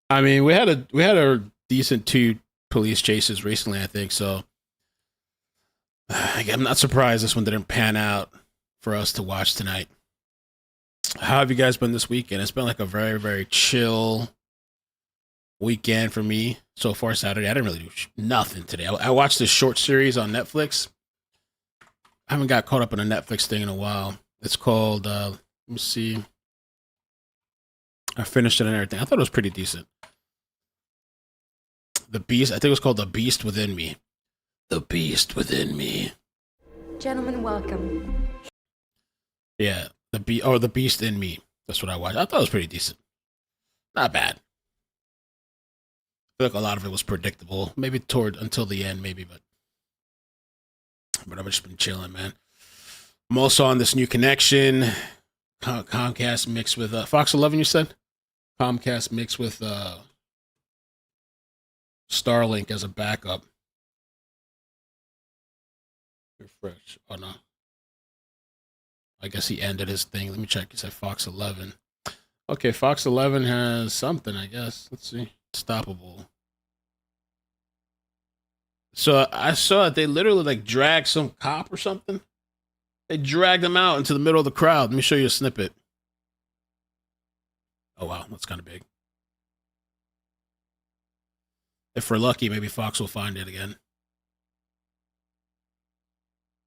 I mean, we had a decent two police chases recently, I think. So I'm not surprised this one didn't pan out for us to watch tonight. How have you guys been this weekend? It's been like a very, very chill weekend for me so far. Saturday, I didn't really do nothing today. I watched this short series on Netflix. I haven't got caught up in a Netflix thing in a while. It's called. Let me see. I finished it and everything. I thought it was pretty decent. The Beast. I think it was called The Beast Within Me. The Beast Within Me. Gentlemen, welcome. Yeah, the Beast in Me. That's what I watched. I thought it was pretty decent. Not bad. I feel like a lot of it was predictable. Maybe toward until the end, maybe, but I've just been chilling, man. I'm also on this new connection, Comcast mixed with Fox 11. You said Comcast mixed with Starlink as a backup. Refresh. Oh no, I guess he ended his thing. Let me check. He said Fox 11. Okay, Fox 11 has something, I guess. Let's see. Stoppable. So I saw it. They literally like dragged some cop or something. They dragged him out into the middle of the crowd. Let me show you a snippet. Oh wow, that's kind of big. If we're lucky, maybe Fox will find it again.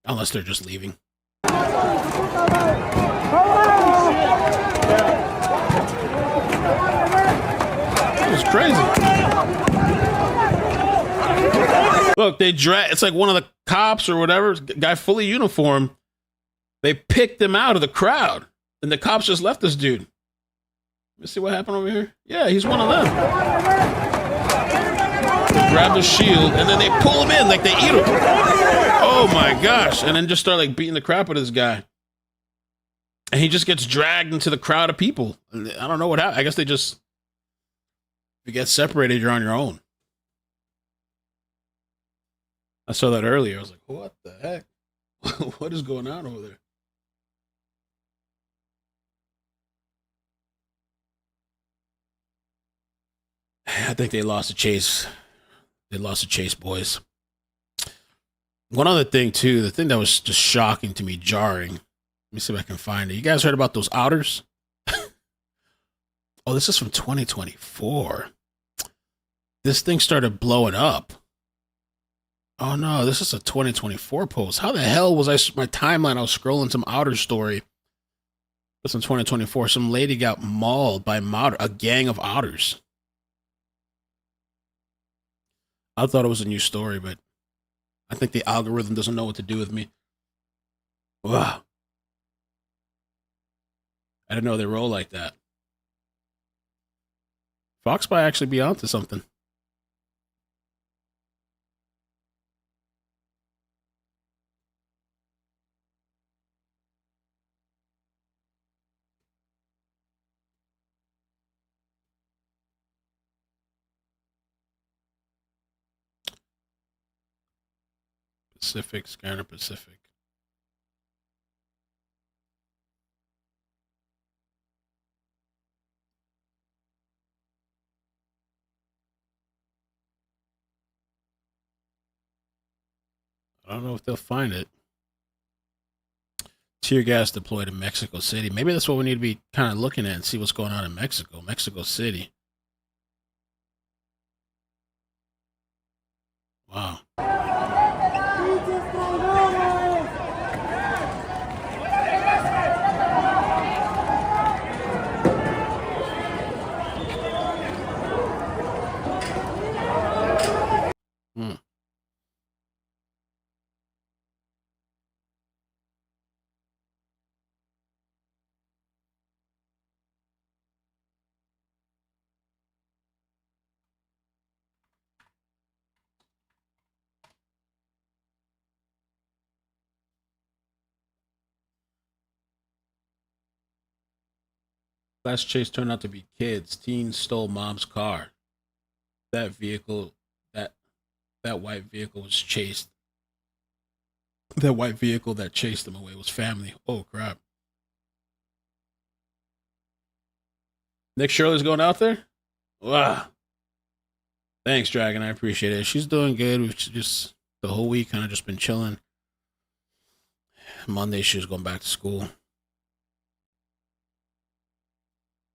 Unless they're just leaving. It was crazy. Look, they drag. It's like one of the cops or whatever, guy fully uniform. They picked him out of the crowd, and the cops just left this dude. Let me see what happened over here. Yeah, he's one of them. They grab his shield, and then they pull him in like they eat him. Oh my gosh! And then just start like beating the crap out of this guy. And he just gets dragged into the crowd of people. I don't know what happened. I guess they just, if you get separated, you're on your own. I saw that earlier. I was like, what the heck? What is going on over there? I think they lost the chase. They lost the chase, boys. One other thing, too, the thing that was just shocking to me, jarring. Let me see if I can find it. You guys heard about those otters? Oh, this is from 2024. This thing started blowing up. Oh no, this is a 2024 post. How the hell was my timeline? I was scrolling some otter story. It's in 2024. Some lady got mauled by a gang of otters. I thought it was a new story, but I think the algorithm doesn't know what to do with me. Wow. I didn't know they roll like that. Fox might actually be onto something. Pacific, Scanner Pacific. I don't know if they'll find it. Tear gas deployed in Mexico City. Maybe that's what we need to be kind of looking at and see what's going on in Mexico. Mexico City. Wow. Hmm. Last chase turned out to be kids. Teens stole mom's car. That vehicle, that that white vehicle was chased. That white vehicle that chased them away was family. Oh crap! Nick Shirley's going out there. Wow. Thanks, Dragon. I appreciate it. She's doing good. We've just the whole week kind of just been chilling. Monday, she was going back to school.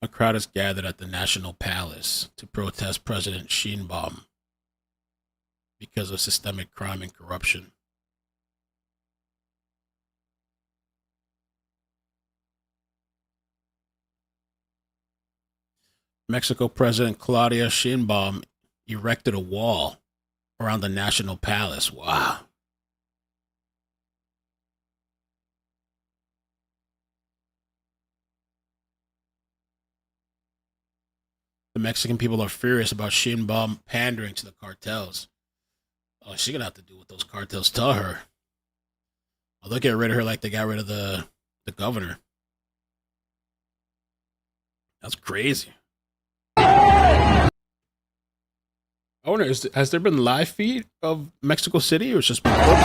A crowd has gathered at the National Palace to protest President Sheinbaum because of systemic crime and corruption. Mexico President Claudia Sheinbaum erected a wall around the National Palace. Wow. The Mexican people are furious about Sheinbaum pandering to the cartels. Oh, she's gonna have to do what those cartels tell her. Oh, they'll get rid of her like they got rid of the governor. That's crazy. I wonder, has there been live feed of Mexico City or it's just been clips?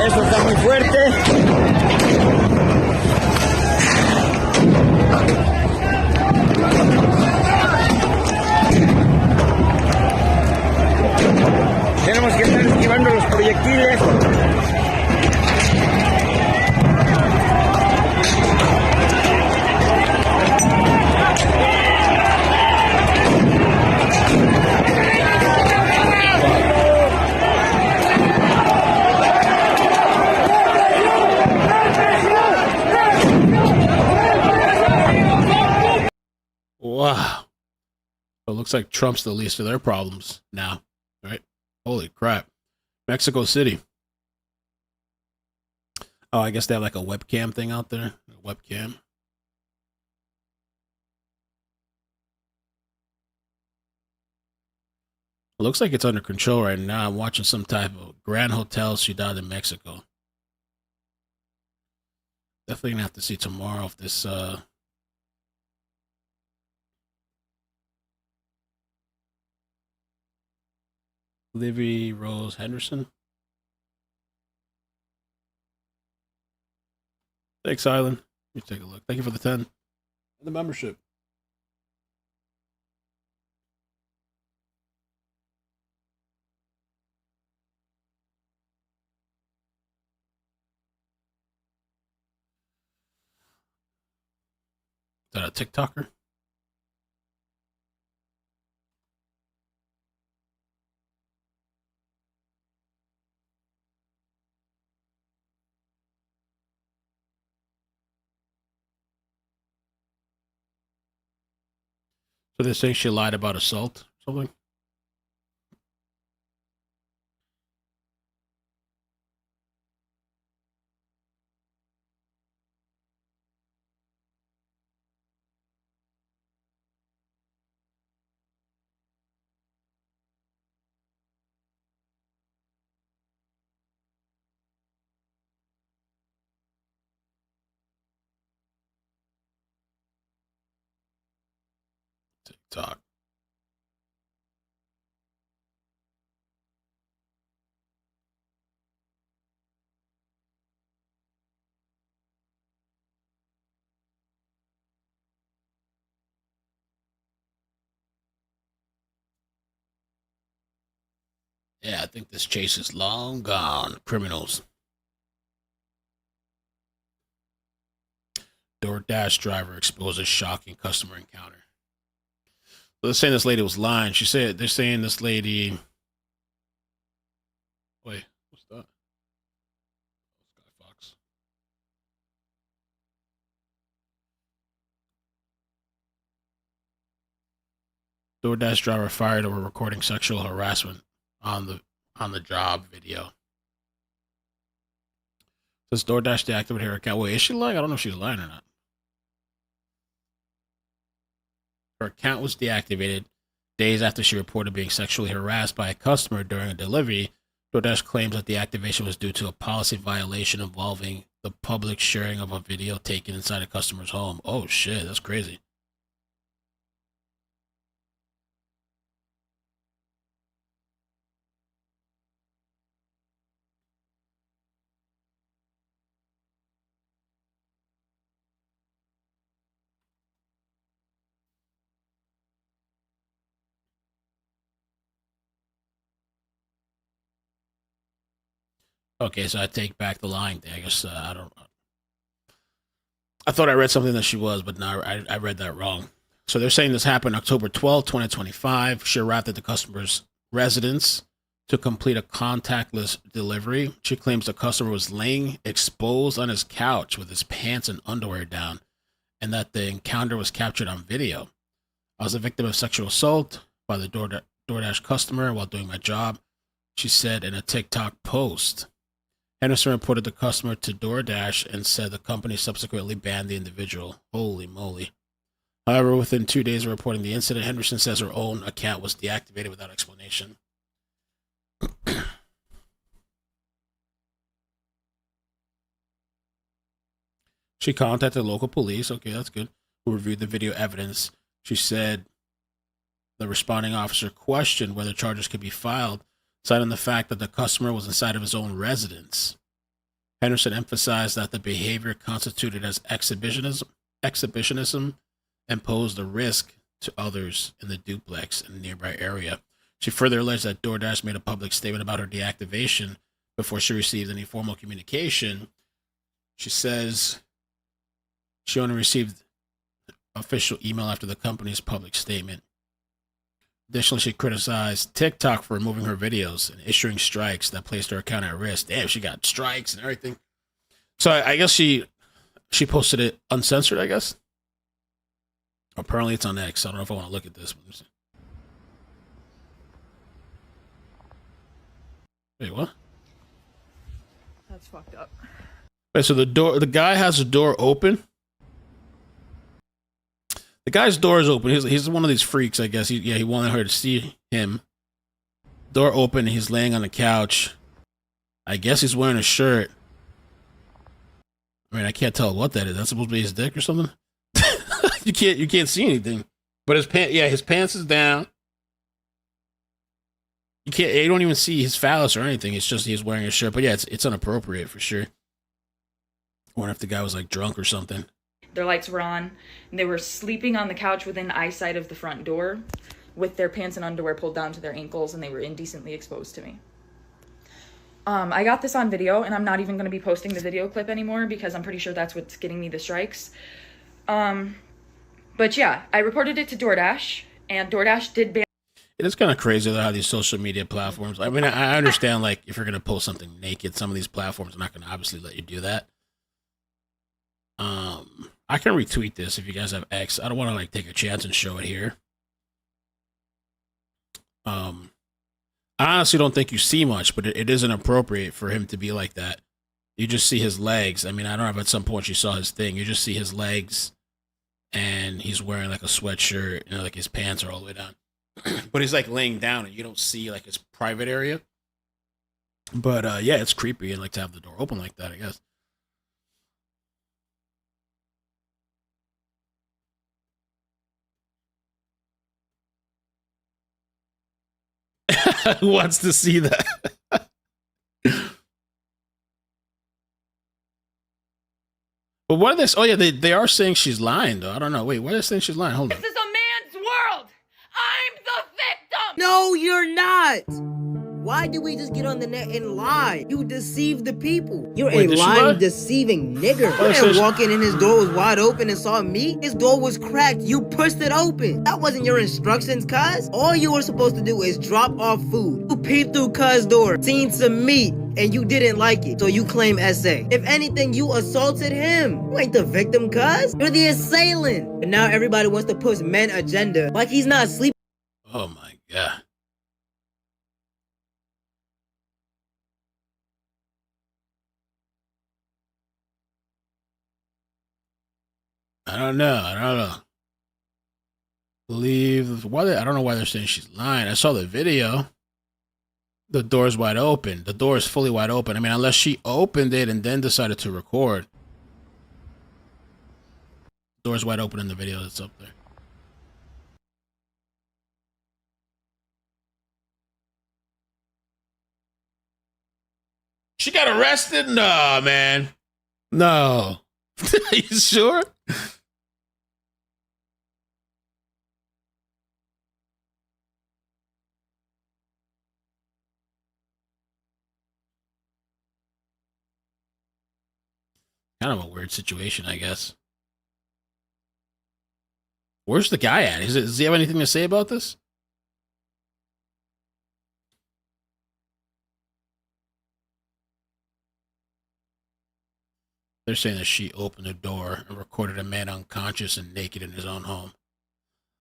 Eso está muy fuerte. Tenemos que estar esquivando los proyectiles. Wow. So it looks like Trump's the least of their problems now, right? Holy crap. Mexico City. Oh, I guess they have like a webcam thing out there. A webcam. It looks like it's under control right now. I'm watching some type of Grand Hotel Ciudad de Mexico. Definitely gonna have to see tomorrow if this Livy Rose Henderson. Thanks, Island. Let me take a look. Thank you for the 10. And the membership. Is that a TikToker? So they're saying she lied about assault or something? TikTok. Yeah, I think this chase is long gone. Criminals. DoorDash driver exposes shocking customer encounter. So they're saying this lady was lying. She said they're saying this lady. Wait, what's that? Sky Fox. DoorDash driver fired over recording sexual harassment on the job video. Says DoorDash deactivated her account. Wait, is she lying? I don't know if she's lying or not. Her account was deactivated days after she reported being sexually harassed by a customer during a delivery. DoorDash claims that the activation was due to a policy violation involving the public sharing of a video taken inside a customer's home. Oh shit, that's crazy. Okay, so I take back the lying thing. I guess I don't. I thought I read something that she was, but no, I read that wrong. So they're saying this happened October 12th, 2025. She arrived at the customer's residence to complete a contactless delivery. She claims the customer was laying exposed on his couch with his pants and underwear down, and that the encounter was captured on video. I was a victim of sexual assault by the DoorDash customer while doing my job, she said in a TikTok post. Henderson reported the customer to DoorDash and said the company subsequently banned the individual. Holy moly. However, within 2 days of reporting the incident, Henderson says her own account was deactivated without explanation. She contacted local police. Okay, that's good. Who reviewed the video evidence. She said the responding officer questioned whether charges could be filed, citing the fact that the customer was inside of his own residence. Henderson emphasized that the behavior constituted as exhibitionism and posed a risk to others in the duplex in the nearby area. She further alleged that DoorDash made a public statement about her deactivation before she received any formal communication. She says she only received official email after the company's public statement. Additionally, she criticized TikTok for removing her videos and issuing strikes that placed her account at risk. Damn, she got strikes and everything. So I guess she posted it uncensored, I guess. Apparently it's on X. I don't know if I want to look at this. Wait, what? That's fucked up. Wait, so the guy has the door open? The guy's door is open. He's one of these freaks, I guess. He wanted her to see him. Door open, and he's laying on the couch. I guess he's wearing a shirt. I mean, I can't tell what that is. That's supposed to be his dick or something? You can't see anything. But his pants is down. You don't even see his phallus or anything. It's just he's wearing a shirt. But yeah, it's inappropriate for sure. I wonder if the guy was like drunk or something. Their lights were on, and they were sleeping on the couch within eyesight of the front door with their pants and underwear pulled down to their ankles, and they were indecently exposed to me. I got this on video, and I'm not even going to be posting the video clip anymore because I'm pretty sure that's what's getting me the strikes. But yeah, I reported it to DoorDash, and DoorDash did ban. It is kind of crazy though how these social media platforms. I mean, I understand like if you're going to post something naked, some of these platforms are not going to obviously let you do that. I can retweet this if you guys have X. I don't want to like take a chance and show it here. I honestly don't think you see much, but it is inappropriate for him to be like that. You just see his legs. I mean, I don't know if at some point you saw his thing. You just see his legs, and he's wearing like a sweatshirt, and like his pants are all the way down. But he's like laying down, and you don't see like his private area. But yeah, it's creepy and like to have the door open like that, I guess. Who wants to see that? But what are they? Oh yeah, they are saying she's lying though. I don't know. Wait, what are they saying she's lying? Hold on. This is a man's world! I'm the victim! No, you're not. Why do we just get on the net and lie? You deceive the people. You're Wait, a did she lie? lying, deceiving nigger. Oh, You so didn't she- walk in and his door was wide open and saw me. His door was cracked. You pushed it open. That wasn't your instructions, cuz. All you were supposed to do is drop off food. You peeped through cuz door, seen some meat, and you didn't like it, so you claim SA. If anything, you assaulted him. You ain't the victim, cuz. You're the assailant. And now everybody wants to push men agenda like he's not sleeping. Oh my god. I don't know. I don't know why they're saying she's lying. I saw the video. The door's wide open. The door is fully wide open. I mean, unless she opened it and then decided to record. Door's wide open in the video that's up there. She got arrested? No, man. No. You sure? Kind of a weird situation, I guess. Where's the guy at? Does he have anything to say about this? They're saying that she opened the door and recorded a man unconscious and naked in his own home.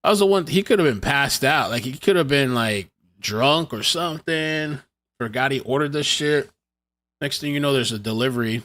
I was the one. He could have been passed out. Like, he could have been like drunk or something. Forgot he ordered this shit. Next thing you know, there's a delivery.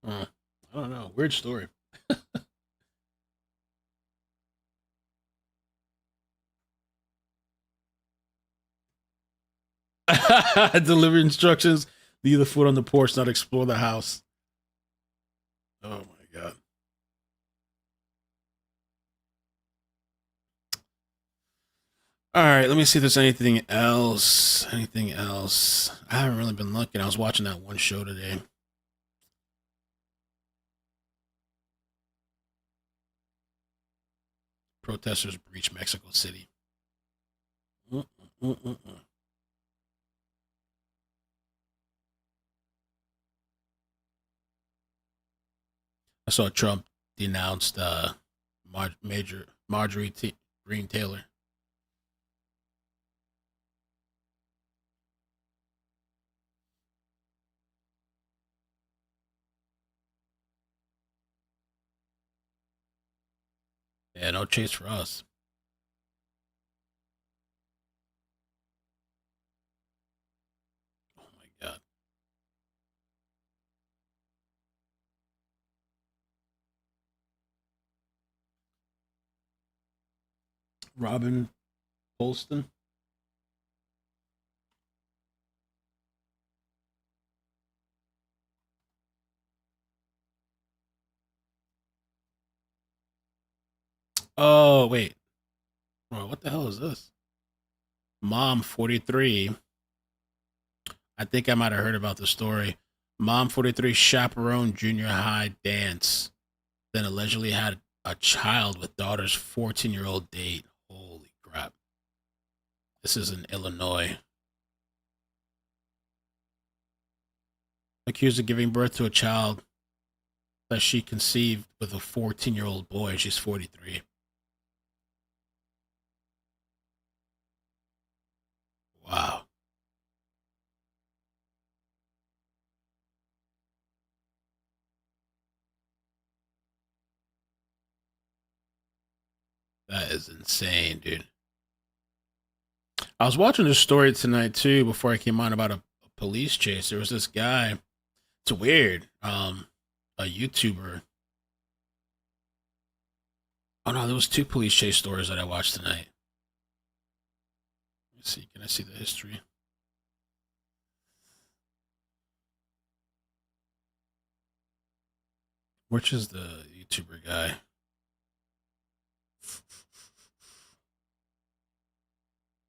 I don't know. Weird story. Deliver instructions. Leave the food on the porch, not explore the house. Oh my god. All right, let me see if there's anything else. Anything else? I haven't really been looking. I was watching that one show today. Protesters breach Mexico City. I saw Trump denounced Marjorie Greene Taylor. Yeah, no chase for us. Oh my god. Robin Polston. Oh, wait. Oh, what the hell is this? Mom 43. I think I might have heard about the story. Mom 43 chaperoned junior high dance, then allegedly had a child with daughter's 14-year-old date. Holy crap. This is in Illinois. Accused of giving birth to a child that she conceived with a 14-year-old boy. She's 43. Wow. That is insane, dude. I was watching this story tonight too before I came on about a police chase. There was this guy. It's weird. A YouTuber. Oh no, there was 2 police chase stories that I watched tonight. Let's see. Can I see the history? Which is the YouTuber guy?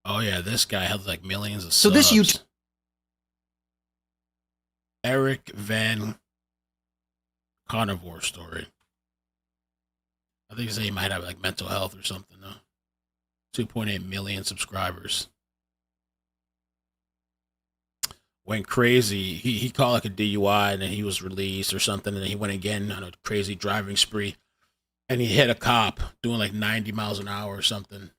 Oh yeah, this guy has like millions of subs. this YouTube. Eric Van Carnivore story. I think he might have like mental health or something though. 2.8 million subscribers. Went crazy. He caught like a DUI and then he was released or something, and then he went again on a crazy driving spree and he hit a cop doing like 90 miles an hour or something.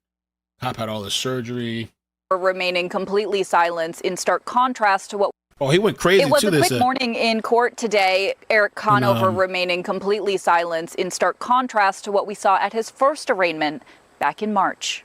Cop had all his surgery. Remaining completely silent in stark contrast to what he went crazy. It was too, a quick morning in court today. Eric Conover remaining completely silent in stark contrast to what we saw at his first arraignment back in March.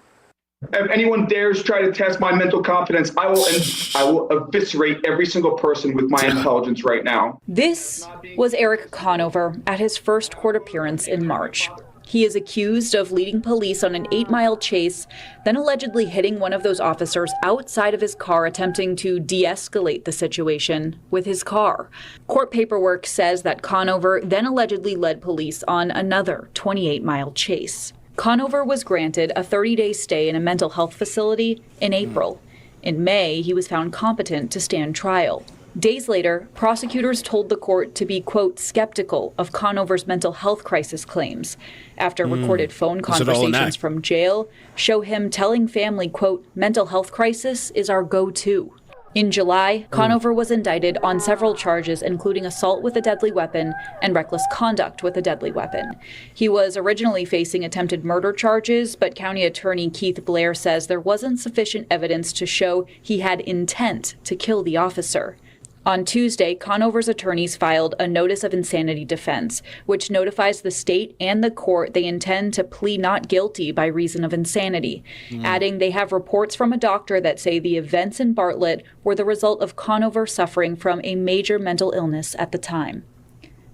If anyone dares try to test my mental confidence, I will eviscerate every single person with my intelligence right now. This was Eric Conover at his first court appearance in March. He is accused of leading police on an 8-mile chase, then allegedly hitting one of those officers outside of his car, attempting to de-escalate the situation with his car. Court paperwork says that Conover then allegedly led police on another 28-mile chase. Conover was granted a 30-day stay in a mental health facility in April. In May, he was found competent to stand trial. Days later, prosecutors told the court to be, quote, skeptical of Conover's mental health crisis claims after recorded phone conversations from jail show him telling family, quote, mental health crisis is our go-to. In July, Conover was indicted on several charges, including assault with a deadly weapon and reckless conduct with a deadly weapon. He was originally facing attempted murder charges, but County Attorney Keith Blair says there wasn't sufficient evidence to show he had intent to kill the officer. On Tuesday, Conover's attorneys filed a notice of insanity defense, which notifies the state and the court they intend to plead not guilty by reason of insanity, adding they have reports from a doctor that say the events in Bartlett were the result of Conover suffering from a major mental illness at the time.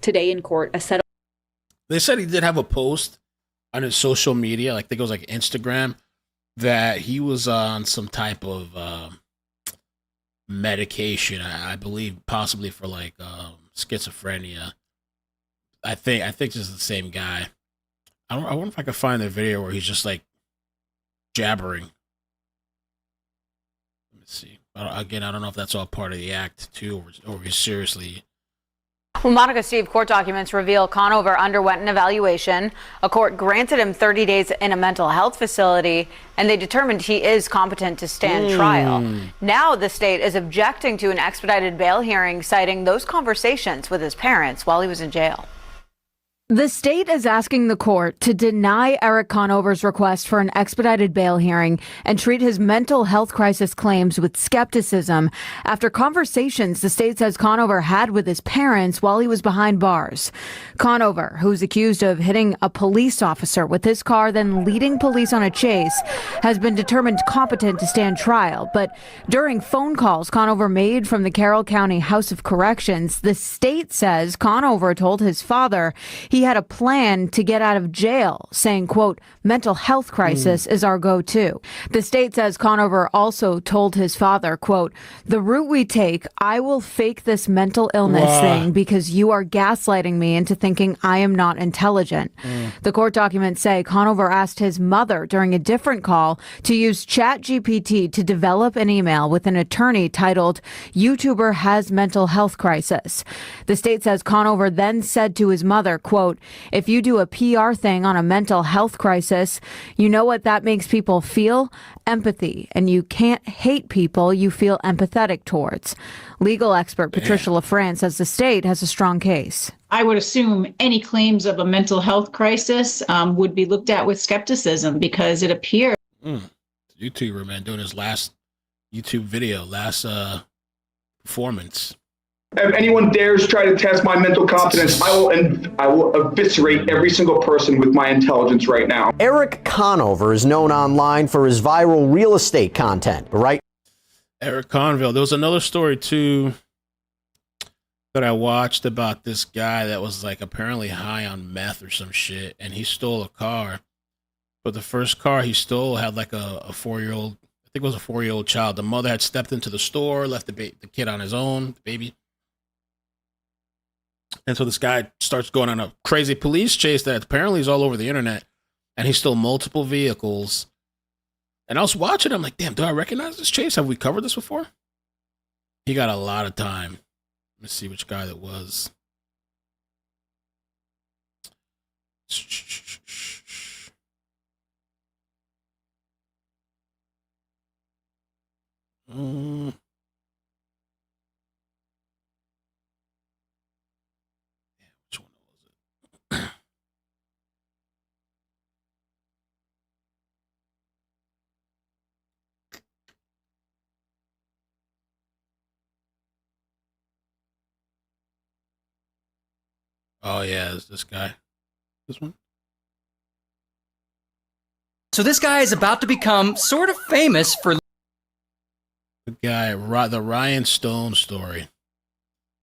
Today in court, a settlement. They said he did have a post on his social media, like I think it was like Instagram, that he was on some type of medication, I believe, possibly for like schizophrenia. I think this is the same guy. I wonder if I could find the video where he's just like jabbering. Let me see. Again, I don't know if that's all part of the act too, or he's seriously. Well, Monica, Steve, court documents reveal Conover underwent an evaluation. A court granted him 30 days in a mental health facility, and they determined he is competent to stand trial. Now the state is objecting to an expedited bail hearing, citing those conversations with his parents while he was in jail. The state is asking the court to deny Eric Conover's request for an expedited bail hearing and treat his mental health crisis claims with skepticism after conversations the state says Conover had with his parents while he was behind bars. Conover, who's accused of hitting a police officer with his car, then leading police on a chase, has been determined competent to stand trial. But during phone calls Conover made from the Carroll County House of Corrections, the state says Conover told his father he had a plan to get out of jail, saying, quote, mental health crisis is our go-to. The state says Conover also told his father, quote, the route we take, I will fake this mental illness thing because you are gaslighting me into thinking I am not intelligent. The court documents say Conover asked his mother during a different call to use ChatGPT to develop an email with an attorney titled, YouTuber has mental health crisis. The state says Conover then said to his mother, quote, if you do a PR thing on a mental health crisis, you know what that makes people feel? Empathy. And you can't hate people you feel empathetic towards. Legal expert Patricia LaFrance says the state has a strong case. I would assume any claims of a mental health crisis would be looked at with skepticism because it appears. YouTuber, man, doing his last YouTube video, last performance. If anyone dares try to test my mental competence, I will eviscerate every single person with my intelligence right now. Eric Conover is known online for his viral real estate content, right? Eric Conville. There was another story too that I watched about this guy that was like apparently high on meth or some shit, and he stole a car. But the first car he stole had like a 4-year-old, I think it was a 4-year-old child. The mother had stepped into the store, left the kid on his own, the baby. And so this guy starts going on a crazy police chase that apparently is all over the internet. And he stole multiple vehicles. And I was watching, I'm like, damn, do I recognize this chase? Have we covered this before? He got a lot of time. Let me see which guy that was. Oh, yeah, it's this guy. This one? So this guy is about to become sort of famous for... The guy, the Ryan Stone story.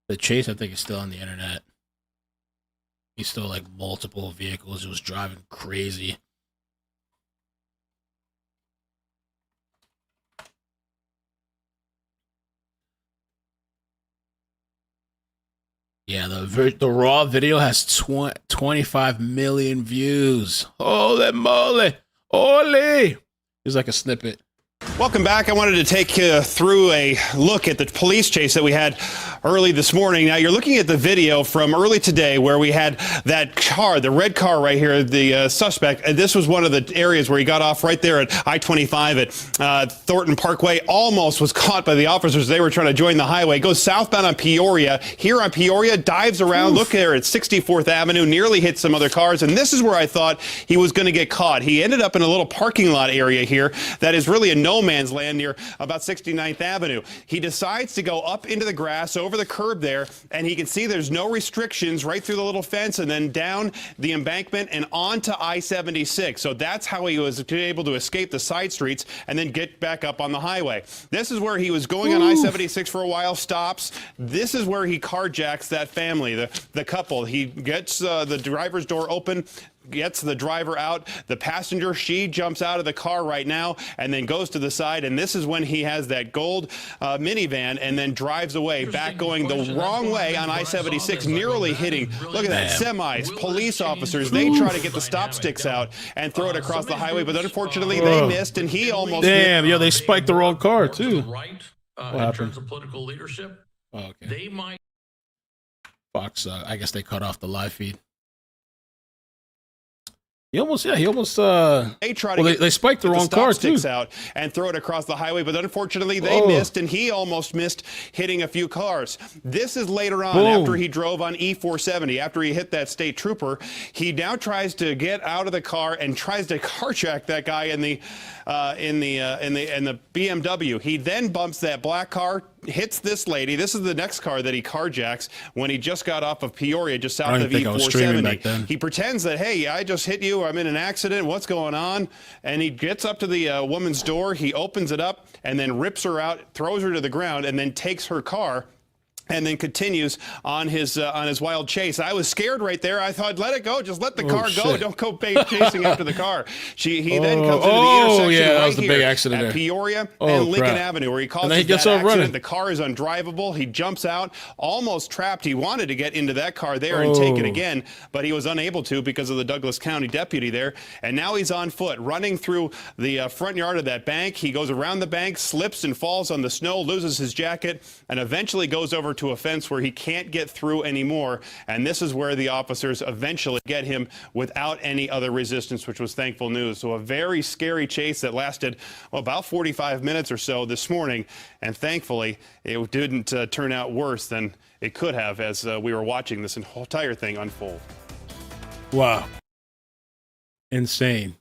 The chase, I think, is still on the internet. He stole like multiple vehicles. He was driving crazy. Yeah, the raw video has 25 million views. Holy moly. Holy. Here's like a snippet. Welcome back. I wanted to take you through a look at the police chase that we had early this morning. Now, you're looking at the video from early today where we had that car, the red car right here, the suspect. And this was one of the areas where he got off right there at I-25 at Thornton Parkway. Almost was caught by the officers. They were trying to join the highway. Goes southbound on Peoria. Here on Peoria, dives around. Look there at 64th Avenue, nearly hit some other cars. And this is where I thought he was going to get caught. He ended up in a little parking lot area here that is really a no man's land near about 69th Avenue. He decides to go up into the grass over the curb there, and he can see there's no restrictions right through the little fence and then down the embankment and onto I-76. So that's how he was able to escape the side streets and then get back up on the highway. This is where he was going on I-76 for a while, stops. This is where he carjacks that family, the couple. He gets the driver's door open, gets the driver out. The passenger, she jumps out of the car right now and then goes to the side. And this is when he has that gold minivan and then drives away, back going the wrong way on I-76, nearly hitting. Look at that, semis, police officers. They try to get the stop sticks out and throw it across the highway, but unfortunately they missed, and he almost Damn, yo, they spiked the wrong car too. Right, What in happened? terms of political leadership, Oh, okay. they might. Fox, I guess they cut off the live feed. He almost they try to they spiked the wrong car too. Out and throw it across the highway, but unfortunately they missed, and he almost missed hitting a few cars. This is later on after he drove on E470. After he hit that state trooper, he now tries to get out of the car and tries to carjack that guy in the BMW. He then bumps that black car, hits this lady. This is the next car that he carjacks when he just got off of Peoria, just south of E470. He pretends that, hey, I just hit you. I'm in an accident. What's going on? And he gets up to the woman's door. He opens it up and then rips her out, throws her to the ground, and then takes her car. And then continues on his wild chase. I was scared right there. I thought, let it go. Just let the car go. Don't go chasing after the car. He then comes into the intersection that right was the big here accident at there. Peoria and Lincoln Avenue, where he causes he gets that off running. accident. The car is undrivable. He jumps out, almost trapped. He wanted to get into that car there and take it again, but he was unable to because of the Douglas County deputy there. And now he's on foot, running through the front yard of that bank. He goes around the bank, slips and falls on the snow, loses his jacket, and eventually goes over to a fence where he can't get through anymore. And this is where the officers eventually get him without any other resistance, which was thankful news. So a very scary chase that lasted about 45 minutes or so this morning. And thankfully, it didn't turn out worse than it could have as we were watching this entire thing unfold. Wow. Insane.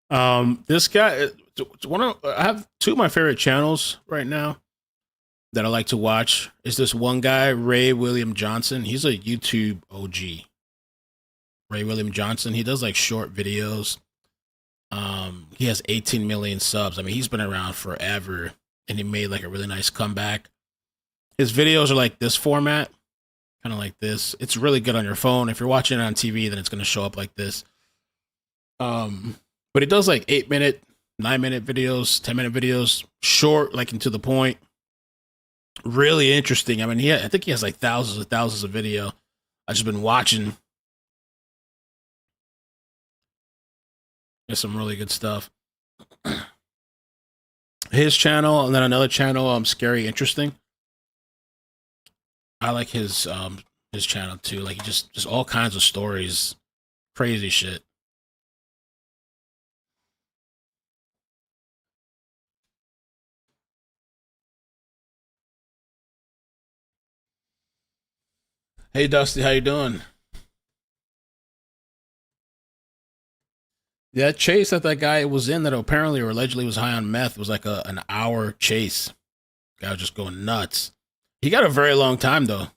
This guy, I have two of my favorite channels right now that I like to watch. Is this one guy, Ray William Johnson. He's a YouTube OG. Ray William Johnson. He does like short videos. He has 18 million subs. I mean, he's been around forever, and he made like a really nice comeback. His videos are like this format, kind of like this. It's really good on your phone. If you're watching it on TV, then it's going to show up like this. But he does like 8-minute, 9-minute videos, 10-minute videos, short, like and to the point. Really interesting. I mean, I think he has like thousands and thousands of video. I've just been watching. There's some really good stuff. His channel, and then another channel, Scary Interesting. I like his channel too. Like just all kinds of stories, crazy shit. Hey Dusty, how you doing? That chase that guy was in, that apparently or allegedly was high on meth, was like an hour chase. Guy was just going nuts. He got a very long time though.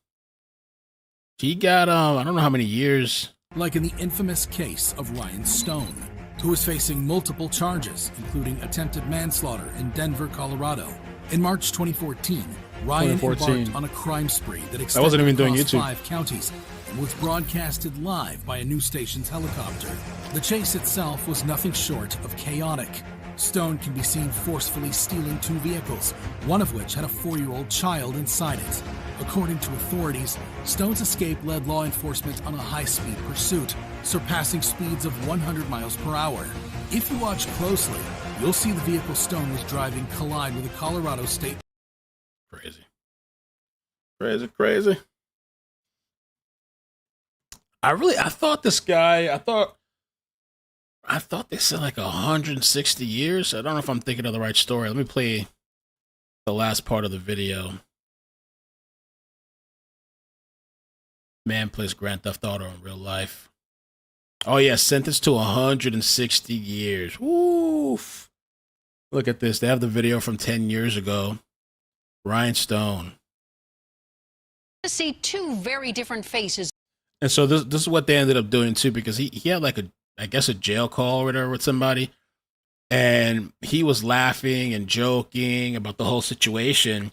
He got I don't know how many years. Like in the infamous case of Ryan Stone, who is facing multiple charges, including attempted manslaughter in Denver, Colorado. In March 2014, Ryan embarked on a crime spree that extended across 5 counties, and was broadcasted live by a news station's helicopter. The chase itself was nothing short of chaotic. Stone can be seen forcefully stealing 2 vehicles, one of which had a 4-year-old child inside it. According to authorities, Stone's escape led law enforcement on a high-speed pursuit, surpassing speeds of 100 miles per hour. If you watch closely, you'll see the vehicle Stone was driving collide with a Colorado state. Crazy. I thought this guy, I thought they said like 160 years. I don't know if I'm thinking of the right story. Let me play the last part of the video. Man plays Grand Theft Auto in real life. Oh yeah, sentenced to 160 years. Woof. Look at this. They have the video from 10 years ago. Ryan Stone. To see 2 very different faces. And so this is what they ended up doing too, because he had like I guess a jail call or whatever with somebody, and he was laughing and joking about the whole situation,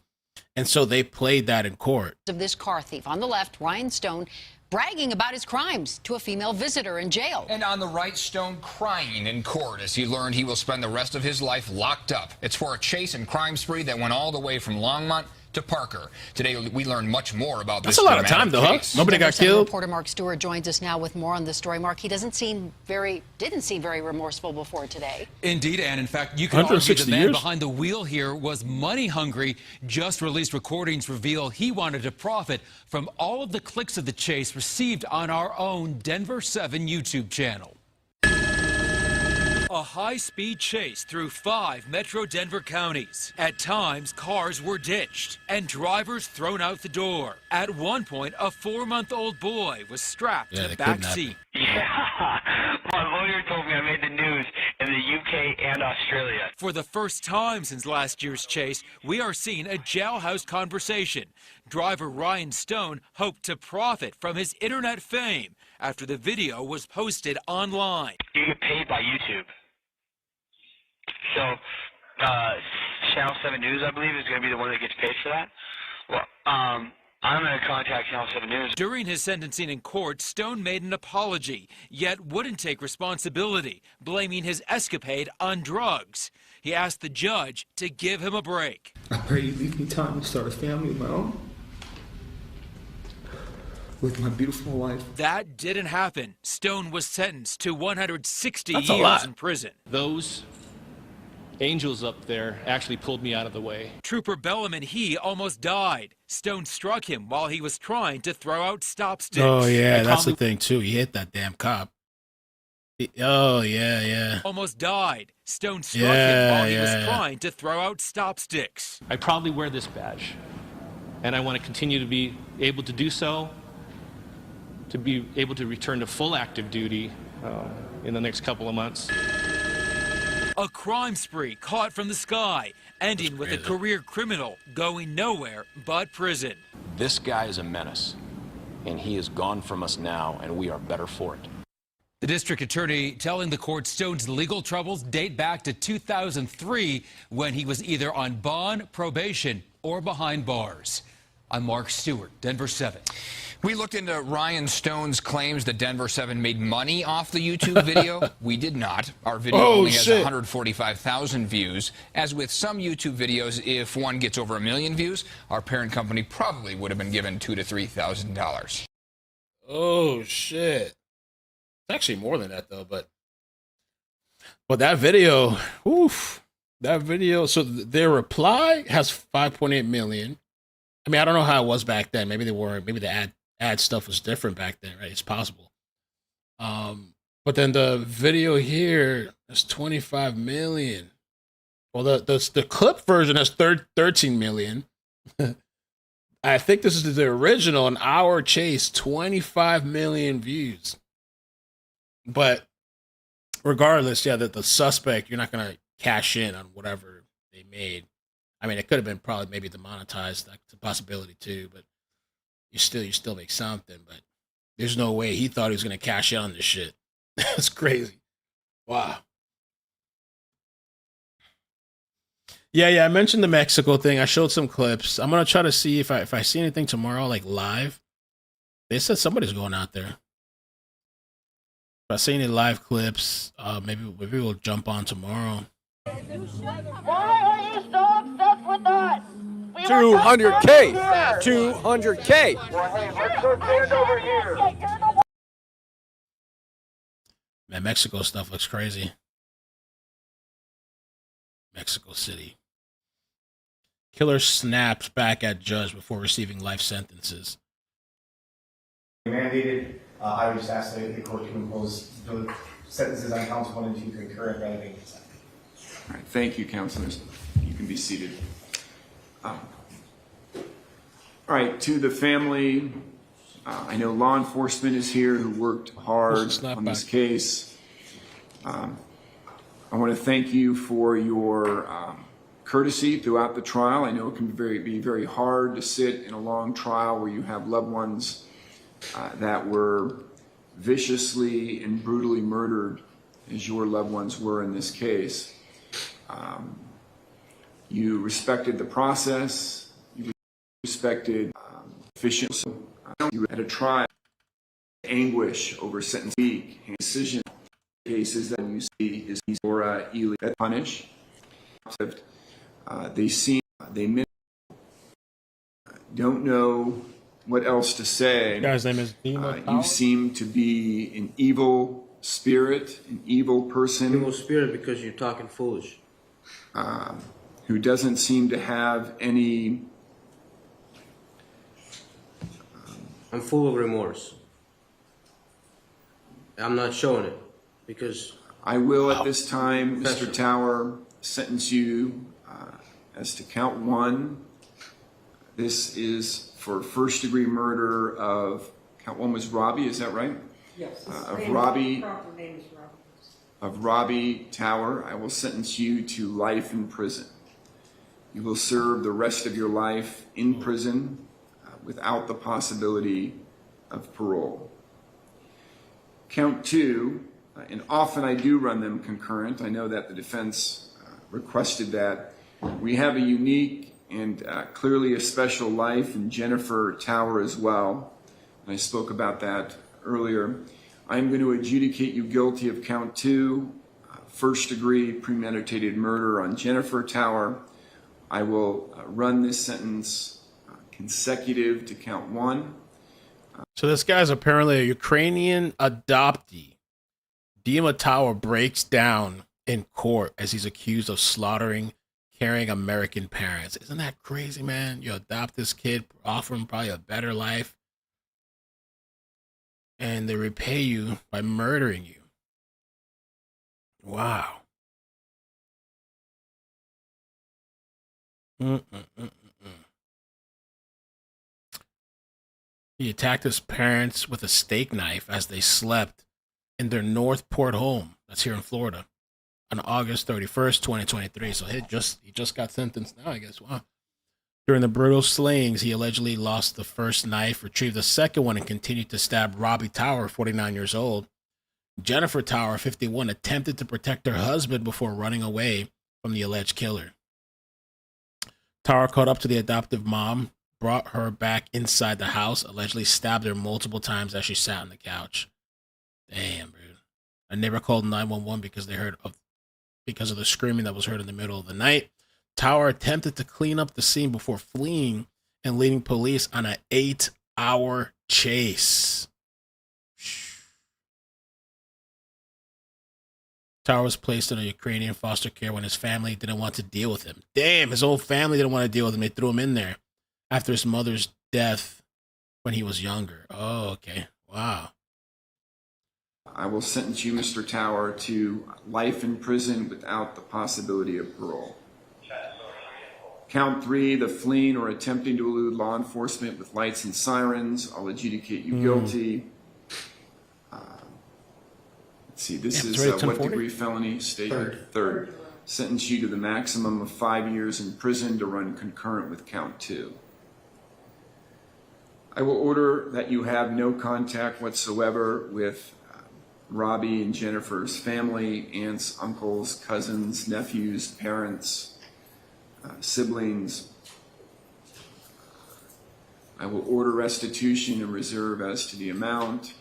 and so they played that in court. Of this car thief. On the left, Ryan Stone bragging about his crimes to a female visitor in jail. And on the right, Stone crying in court as he learned he will spend the rest of his life locked up. It's for a chase and crime spree that went all the way from Longmont to Parker. Today, we learned much more about this. That's a lot of time, though, huh? Nobody got killed. Reporter Mark Stewart joins us now with more on the story. Mark, he didn't seem very remorseful before today. Indeed, and in fact, you can argue the man behind the wheel here was money hungry. Just released recordings reveal he wanted to profit from all of the clicks of the chase received on our own Denver 7 YouTube channel. A high-speed chase through 5 metro Denver counties. At times, cars were ditched and drivers thrown out the door. At one point, a 4-month-old boy was strapped to the back seat. Yeah, my lawyer told me I made the news in the UK and Australia. For the first time since last year's chase, we are seeing a jailhouse conversation. Driver Ryan Stone hoped to profit from his internet fame after the video was posted online. You get paid by YouTube. So, Channel 7 News, I believe, is going to be the one that gets paid for that. Well, I'm going to contact Channel 7 News. During his sentencing in court, Stone made an apology, yet wouldn't take responsibility, blaming his escapade on drugs. He asked the judge to give him a break. I pray you leave me time to start a family of my own with my beautiful wife. That didn't happen. Stone was sentenced to 160 That's a years lot. in prison. Those angels up there actually pulled me out of the way. Trooper Bellum and he almost died. Stone struck him while he was trying to throw out stop sticks. Oh yeah, that's the thing too. He hit that damn cop. Oh yeah. Almost died. Stone struck him while he was trying to throw out stop sticks. I proudly wear this badge, and I want to continue to be able to do so, to be able to return to full active duty in the next couple of months. A crime spree caught from the sky, ending with a career criminal going nowhere but prison. This guy is a menace, and he is gone from us now, and we are better for it. The district attorney telling the court Stone's legal troubles date back to 2003 when he was either on bond, probation, or behind bars. I'm Mark Stewart, Denver 7. We looked into Ryan Stone's claims that Denver 7 made money off the YouTube video. We did not. Our video only has 145,000 views. As with some YouTube videos, if one gets over 1 million views, our parent company probably would have been given $2,000 to $3,000. Oh shit! It's actually more than that though, but that video, oof, that video. So their reply has 5.8 million. I mean, I don't know how it was back then. Maybe the ad stuff was different back then, right? It's possible. But then the video here is 25 million. Well, the clip version has 13 million. I think this is the original, an hour chase, 25 million views. But regardless, yeah, the suspect, you're not gonna cash in on whatever they made. I mean, it could have been probably maybe demonetized. That's a possibility too, but you still make something. But there's no way he thought he was gonna cash in on this shit. That's crazy. Wow. Yeah. I mentioned the Mexico thing. I showed some clips. I'm gonna try to see if I see anything tomorrow, like live. They said somebody's going out there. If I see any live clips, maybe we'll jump on tomorrow. Why are you so obsessed with us? 200K! 200K! Well, hey, let's go stand over here. Man, Mexico stuff looks crazy. Mexico City. Killer snaps back at judge before receiving life sentences. Mandated. I would just ask that the court to impose the sentences on counts 1 and 2 concurrent rather than consecutive. All right, thank you, counselors. You can be seated. All right, to the family, I know law enforcement is here who worked hard on this case. I want to thank you for your courtesy throughout the trial. I know it can be very hard to sit in a long trial where you have loved ones that were viciously and brutally murdered, as your loved ones were in this case. You respected the process. You respected efficiency. You had a trial, anguish over sentence week, and decision cases that you see is Laura Ely that punish. They don't know what else to say. The guy's name is Dima Power? You seem to be an evil spirit, an evil person. Evil spirit because you're talking foolish. Who doesn't seem to have any... I'm full of remorse. I'm not showing it because... I will at this time, Mr. Tower, sentence you as to count 1. This is for first-degree murder of, count 1 was Robbie, is that right? Yes. Of Robbie Tower. I will sentence you to life in prison. You will serve the rest of your life in prison without the possibility of parole. Count 2, and often I do run them concurrent. I know that the defense requested that. We have a unique and clearly a special life in Jennifer Tower as well. And I spoke about that earlier. I'm going to adjudicate you guilty of count 2, first-degree premeditated murder on Jennifer Tower. I will run this sentence consecutive to count 1. So this guy's apparently a Ukrainian adoptee. Dima Tower breaks down in court as he's accused of slaughtering carrying American parents. Isn't that crazy, man? You adopt this kid, offer him probably a better life, and they repay you by murdering you. Wow. He attacked his parents with a steak knife as they slept in their Northport home. That's here in Florida. On August 31st, 2023. So he just got sentenced now, I guess. Wow. During the brutal slayings, he allegedly lost the first knife, retrieved the second one, and continued to stab Robbie Tower, 49 years old. Jennifer Tower, 51, attempted to protect her husband before running away from the alleged killer. Tower caught up to the adoptive mom, brought her back inside the house, allegedly stabbed her multiple times as she sat on the couch. Damn, dude. A neighbor called 911 because of the screaming that was heard in the middle of the night. Tower attempted to clean up the scene before fleeing and leading police on an 8-hour chase. Tower was placed in a Ukrainian foster care when his family didn't want to deal with him. Damn, his whole family didn't want to deal with him. They threw him in there after his mother's death when he was younger. Oh, okay. Wow. I will sentence you, Mr. Tower, to life in prison without the possibility of parole. Count 3, the fleeing or attempting to elude law enforcement with lights and sirens. I'll adjudicate you guilty. Let's see, this is what degree felony? Third. Sentence you to the maximum of 5 years in prison to run concurrent with count 2. I will order that you have no contact whatsoever with Robbie and Jennifer's family, aunts, uncles, cousins, nephews, parents, siblings. I will order restitution and reserve as to the amount.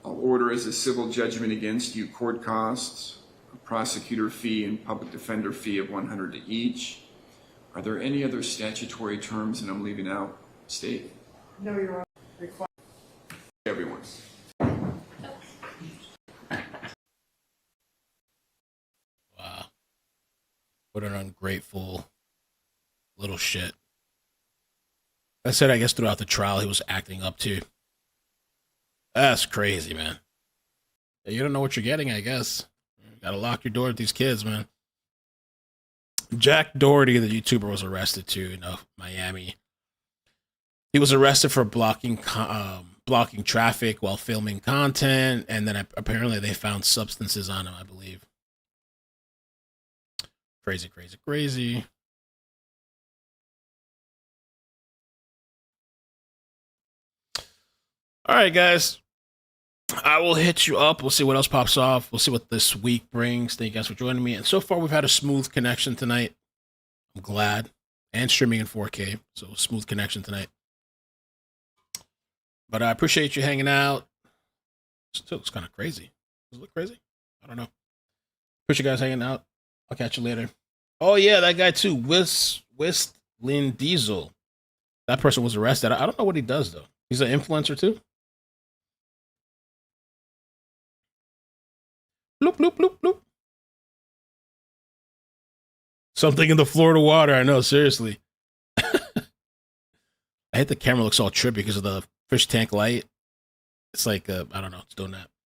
I'll order as a civil judgment against you court costs, a prosecutor fee and public defender fee of $100 to each. Are there any other statutory terms that I'm leaving out, State? No, Your Honor. Everyone. Wow. What an ungrateful little shit. I said, I guess throughout the trial, he was acting up to. That's crazy, man. You don't know what you're getting, I guess. You gotta lock your door with these kids, man. Jack Doherty, the YouTuber, was arrested too in Miami. He was arrested for blocking traffic while filming content, and then apparently they found substances on him, I believe. Crazy, crazy, crazy. All right, guys. I will hit you up. We'll see what else pops off. We'll see what this week brings. Thank you guys for joining me. And so far, we've had a smooth connection tonight. I'm glad. And streaming in 4K. So, smooth connection tonight. But I appreciate you hanging out. Still looks kind of crazy. Does it look crazy? I don't know. Appreciate you guys hanging out. I'll catch you later. Oh, yeah, that guy too. Lynn Diesel. That person was arrested. I don't know what he does, though. He's an influencer, too. Bloop, bloop, bloop, bloop. Something in the Florida water. I know, seriously. I hate the camera looks all trippy because of the fish tank light. It's like, I don't know, it's doing that.